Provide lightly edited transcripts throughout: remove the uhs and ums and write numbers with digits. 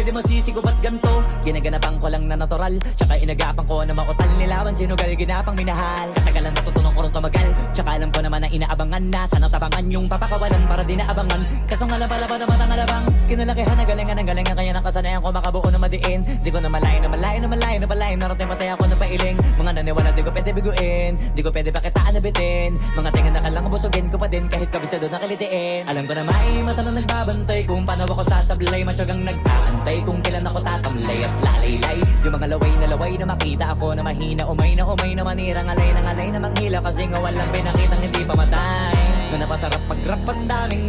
pwede masisigo ba't ganto? Ginaganapan ko lang na natural, tsaka inagapan ko na mautal. Nilawan sinugal, ginapang minahal. Katagalan natutunan ko rin tumagal, tsaka alam ko naman na inaabangan na. Sana tabangan yung papakawalan para di naabangan. Kaso nga lang pala pa naman ang alabang kinalakihan na galingan ng galingan, kaya nakasanayan ko makabuo na madiin. Di ko na malayo na malayo na malayo na palayo. Narating patay ako na pailing. Mga naniwala di ko pwede biguin, di ko pwede pakitaan na bitin. Mga tingan na kalang busugin ko pa din kahit kabisado na kalitiin. Alam ko na may mata na nagbabantay kung paano ako sasablay. Matyagang nag-aantay kung kailan ako tatamlay at lalaylay. Yung mga laway na makita ako na mahina. Umay na manirang alay na manghila. Kasi nga walang pinakitang hindi pamatay. Na napasarap mag-rap ang daming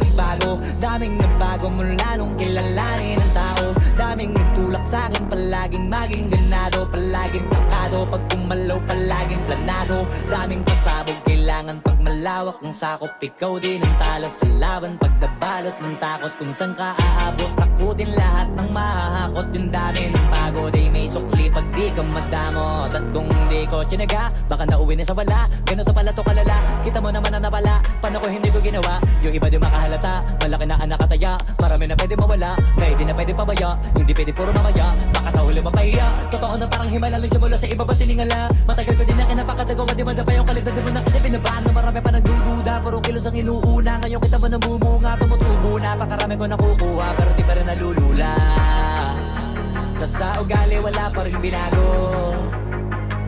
nagbago mula nung kilalanin ng tao. Daming nagtulak sa'kin, palaging maging ganado, palaging takado. Pag kumalaw, palaging planado. Daming pasabog, kailangan pag malawak ang sakop. Ikaw din ang talo sa laban, pag nabalot ng takot. Kung saan ka aabot, takutin lahat ng mahahakot. Yung dami ng pagod ay may sukli pag di ka madamot. At kung di ko tsinaga, baka nauwi na sa wala. Ganito pala to kalala, kita mo naman na napala. Paano ko hindi ko ginawa, yung iba di makahalata. Malaki na anak kataya, marami na pwede mawala. Kaya di na pwede pabaya, hindi pwede puro mamaya. Baka sa huli mapahiya, totoo na parang himala. Lang mula sa iba ba tiningala. Matagal ko din na kinapakadagawa, di madapa yung kalidad. Di mo na kita binabahan na marami pa nagdududa. Puro kilos ang inuuna, ngayon kita mo namumunga. Tumutubo na, pakarami ko nakukuha, pero di pa rin nalulula. Tas sa ugali wala pa rin binago.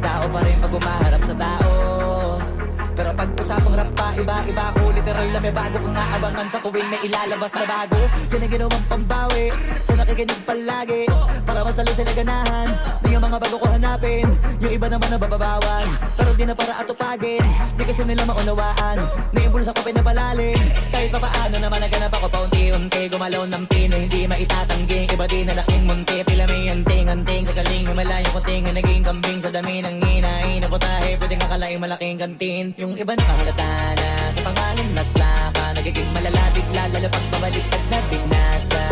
Tao pa rin pag umaharap sa tao. Pero pag usapang rap pa, iba-iba ko. Literal na may bago kong naabangan sa tuwing may ilalabas na bago. Yan ang ginawang pambawi sa nakikinig palagi, para mas lalo sila ganahan na yung mga bago ko hanapin. Yung iba naman nabababawan, pero di na para atupagin. Di kasi nila maunawaan na yung bulsa ko pinapalalim. Kahit pa paano naman naganap ako paunti-unti. Gumalaw ng pino, hindi maitatanggi. Iba din na laking munti, pila may anting-anting. Sa galing may malayong kuting na naging kambing. Sa dami ng hinahin na putahe, pwedeng akalaing malaking kantin. Yung iba nakahalata na sa pangalan at laka. Nagiging malala bigla, lalo pag pabaliktad na bignasa.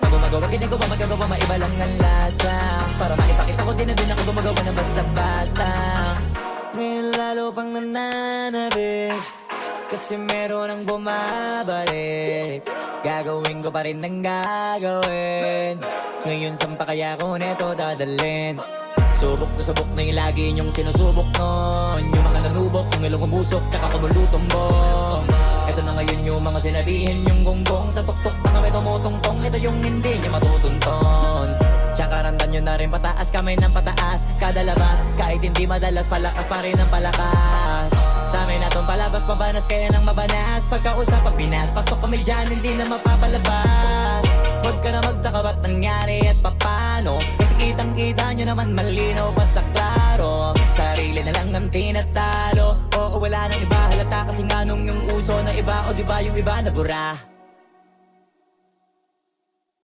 Pag gumagawa, ginagawa, magagawa, maiba lang ang lasa. Para maipakita ko din na din ako gumagawa na basta-basta. Ngayon lalo pang nananabik, kasi meron ang bumabalik. Gagawin ko pa rin ang gagawin. Ngayon saan pa kaya ko neto dadalhin? Subok na yung lagi niyong sinusubok nun. Yung mga nanubok, yung ilong umusok, tsaka kumulutumbong. Ito na ngayon yung mga sinabihin yung gonggong. Sa tuktok na kami tumutungtong, ito yung hindi niya matutunton. Tsaka randan nyo na rin pataas, kamay ng pataas. Kada labas, kahit hindi madalas, palakas pa rin ang palakas. Sa amin natong palabas, mabanas kaya nang mabanas. Pagkausap ang Pinas, pasok kami dyan, hindi na mapapalabas. Huwag ka na magtaka ba't nangyari at papano, kasi kitang-kita nyo naman malinaw pa sa klaro. Sarili na lang ang tinatalo, oo wala nang iba halata. Kasi nga nung yung uso na iba, o diba yung iba na bura.